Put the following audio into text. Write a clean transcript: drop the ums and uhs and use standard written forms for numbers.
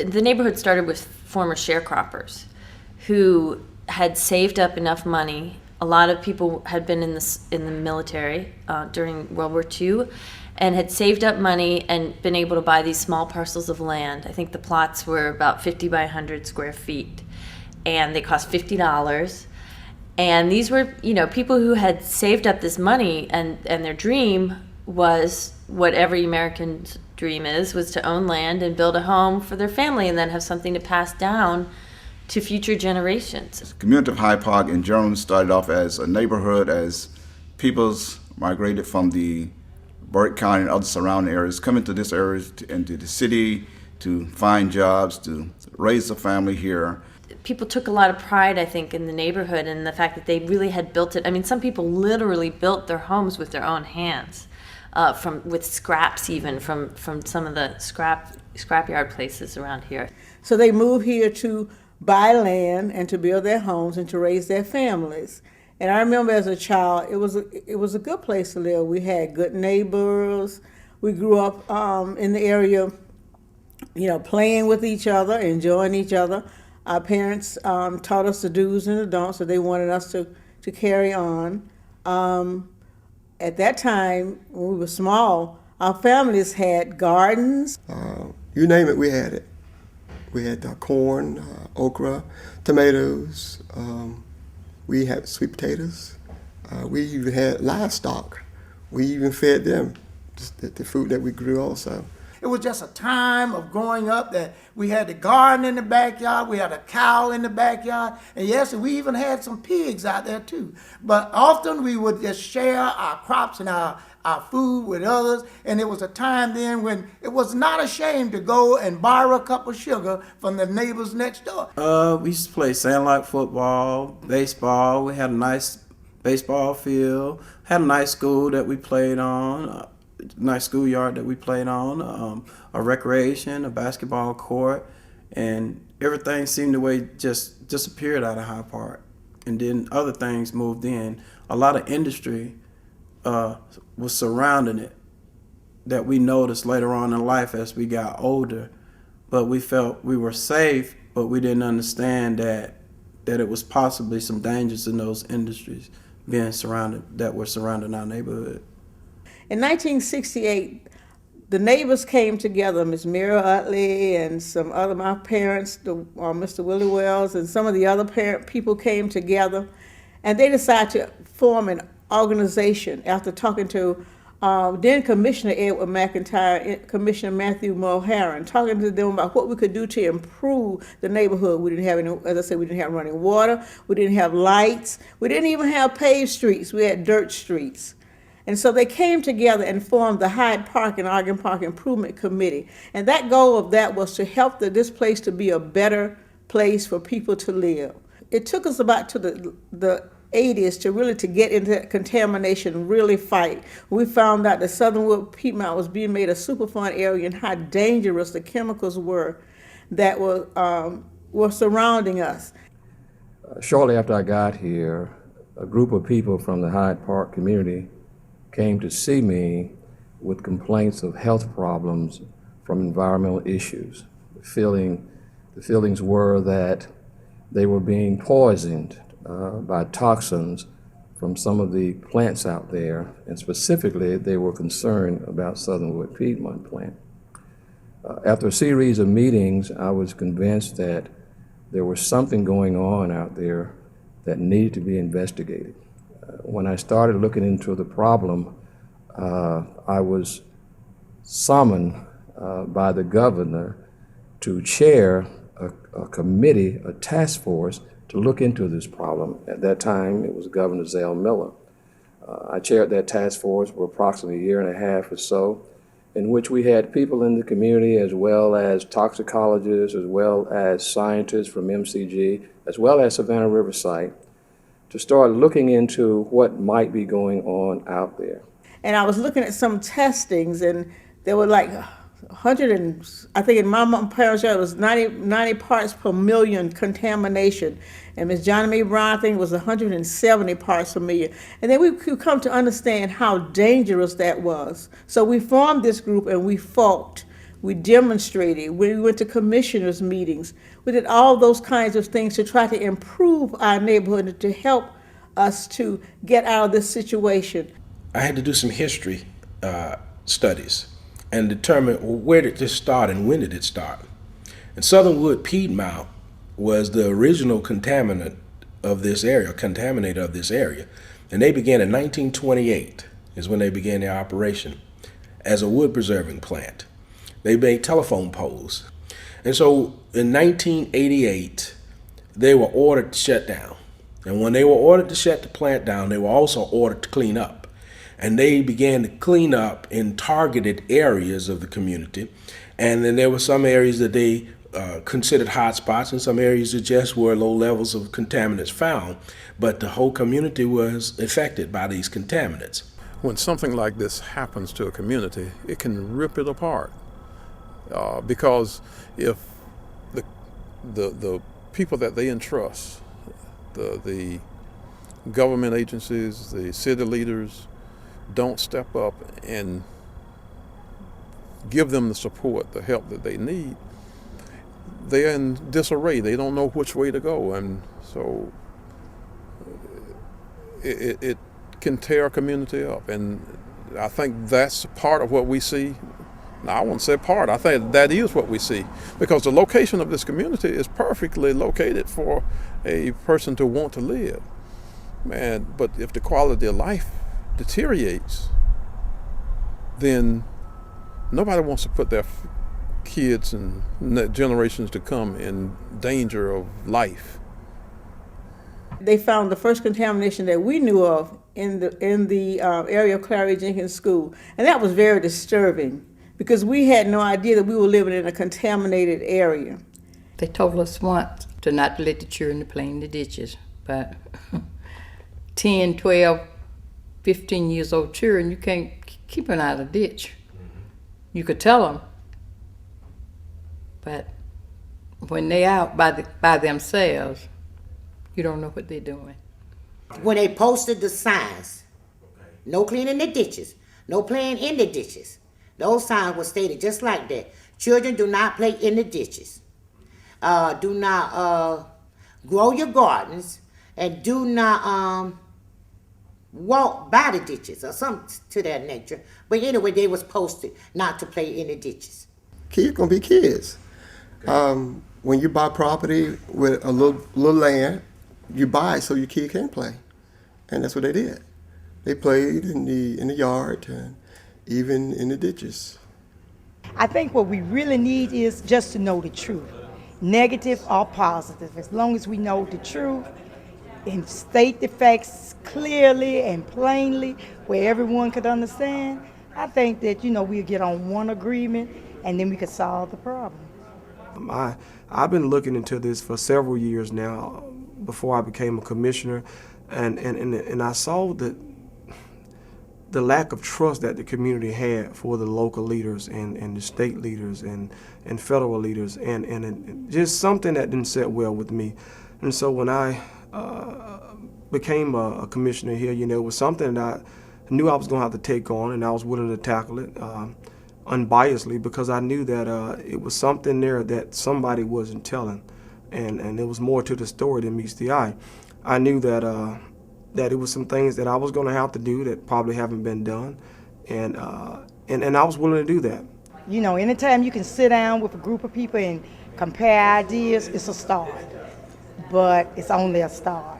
the neighborhood started with former sharecroppers who had saved up enough money. A lot of people had been in the military during World War II and had saved up money and been able to buy these small parcels of land. I think the plots were about 50 by 100 square feet, and they cost $50. And these were, people who had saved up this money, and their dream was what every American's dream was to own land and build a home for their family and then have something to pass down to future generations. The community of Hyde Park in general started off as a neighborhood as peoples migrated from the Burke County and other surrounding areas, coming to this area, into the city to find jobs, to raise a family here. People took a lot of pride, I think, in the neighborhood and the fact that they really had built it. I mean, some people literally built their homes with their own hands, with scraps even from some of the scrapyard places around here. So they moved here to buy land and to build their homes and to raise their families. And I remember as a child, it was a good place to live. We had good neighbors. We grew up in the area, playing with each other, enjoying each other. Our parents taught us the do's and the don'ts, so they wanted us to carry on. At that time, when we were small, our families had gardens. You name it, we had it. We had corn, okra, tomatoes. We had sweet potatoes. We even had livestock. We even fed them the food that we grew also. It was just a time of growing up that we had the garden in the backyard, we had a cow in the backyard, and yes, we even had some pigs out there too. But often we would just share our crops and our food with others, and it was a time then when it was not a shame to go and borrow a cup of sugar from the neighbors next door. We used to play sandlot football, baseball. We had a nice baseball field, had a nice school that we played on. Nice schoolyard that we played on, a recreation, a basketball court, and everything seemed to way just disappeared out of Hyde Park. And then other things moved in. A lot of industry was surrounding it that we noticed later on in life as we got older. But we felt we were safe, but we didn't understand that it was possibly some dangers in those industries that were surrounding our neighborhood. In 1968, the neighbors came together, Ms. Mira Utley and some other, my parents, Mr. Willie Wells, and some of the other people came together, and they decided to form an organization after talking to then Commissioner Edward McIntyre, Commissioner Matthew Mulheron, talking to them about what we could do to improve the neighborhood. We didn't have any, as I said, we didn't have running water, we didn't have lights, we didn't even have paved streets, we had dirt streets. And so they came together and formed the Hyde Park and Ogden Park Improvement Committee. And that goal of that was to help this place to be a better place for people to live. It took us about to the 80s to get into contamination, really fight. We found out that Southernwood Piedmont was being made a Superfund area and how dangerous the chemicals were that were surrounding us. Shortly after I got here, a group of people from the Hyde Park community came to see me with complaints of health problems from environmental issues. The feelings were that they were being poisoned by toxins from some of the plants out there, and specifically they were concerned about Southernwood Piedmont plant. After a series of meetings, I was convinced that there was something going on out there that needed to be investigated. When I started looking into the problem, I was summoned by the governor to chair a committee, a task force, to look into this problem. At that time, it was Governor Zell Miller. I chaired that task force for approximately a year and a half or so, in which we had people in the community as well as toxicologists, as well as scientists from MCG, as well as Savannah Riverside, to start looking into what might be going on out there. And I was looking at some testings, and there were like 100 and, I think in my parents' yard, it was 90 parts per million contamination. And Ms. Johnny Mae Brown, I think it was 170 parts per million. And then we could come to understand how dangerous that was. So we formed this group and we fought. We demonstrated. We went to commissioners' meetings. We did all those kinds of things to try to improve our neighborhood and to help us to get out of this situation. I had to do some history studies and determine where did this start and when did it start. And Southernwood Piedmont was the original contaminator of this area. And they began in 1928 is when they began their operation as a wood preserving plant. They made telephone poles. And so in 1988, they were ordered to shut down. And when they were ordered to shut the plant down, they were also ordered to clean up. And they began to clean up in targeted areas of the community. And then there were some areas that they considered hot spots, and some areas that just were low levels of contaminants found. But the whole community was affected by these contaminants. When something like this happens to a community, it can rip it apart. Because if the people that they entrust, the government agencies, the city leaders, don't step up and give them the support, the help that they need, they're in disarray. They don't know which way to go, and so it can tear a community up. And I think that's part of what we see. Now, I won't say part, I think that is what we see, because the location of this community is perfectly located for a person to want to live. Man, but if the quality of life deteriorates, then nobody wants to put their kids and generations to come in danger of life. They found the first contamination that we knew of in the area of Clary Jenkins School, and that was very disturbing because we had no idea that we were living in a contaminated area. They told us once to not let the children play in the ditches, but 10, 12, 15 years old children, you can't keep them out of the ditch. You could tell them, but when they out by themselves, you don't know what they're doing. When they posted the signs, no cleaning the ditches, no playing in the ditches, those signs were stated just like that. Children, do not play in the ditches. Do not grow your gardens, and do not walk by the ditches or something to that nature. But anyway, they was posted not to play in the ditches. Kids gonna be kids. When you buy property with a little land, you buy it so your kid can play, and that's what they did. They played in the yard and even in the ditches. I think what we really need is just to know the truth, negative or positive. As long as we know the truth and state the facts clearly and plainly where everyone could understand, I think that, we'll get on one agreement and then we could solve the problem. I've been looking into this for several years now before I became a commissioner, and I saw that the lack of trust that the community had for the local leaders and the state leaders and federal leaders, and just something that didn't sit well with me. And so when I became a commissioner here, it was something that I knew I was going to have to take on, and I was willing to tackle it unbiasedly, because I knew that it was something there that somebody wasn't telling, and there was more to the story than meets the eye. I knew that it was some things that I was going to have to do that probably haven't been done, and I was willing to do that. Anytime you can sit down with a group of people and compare ideas, it's a start, but it's only a start.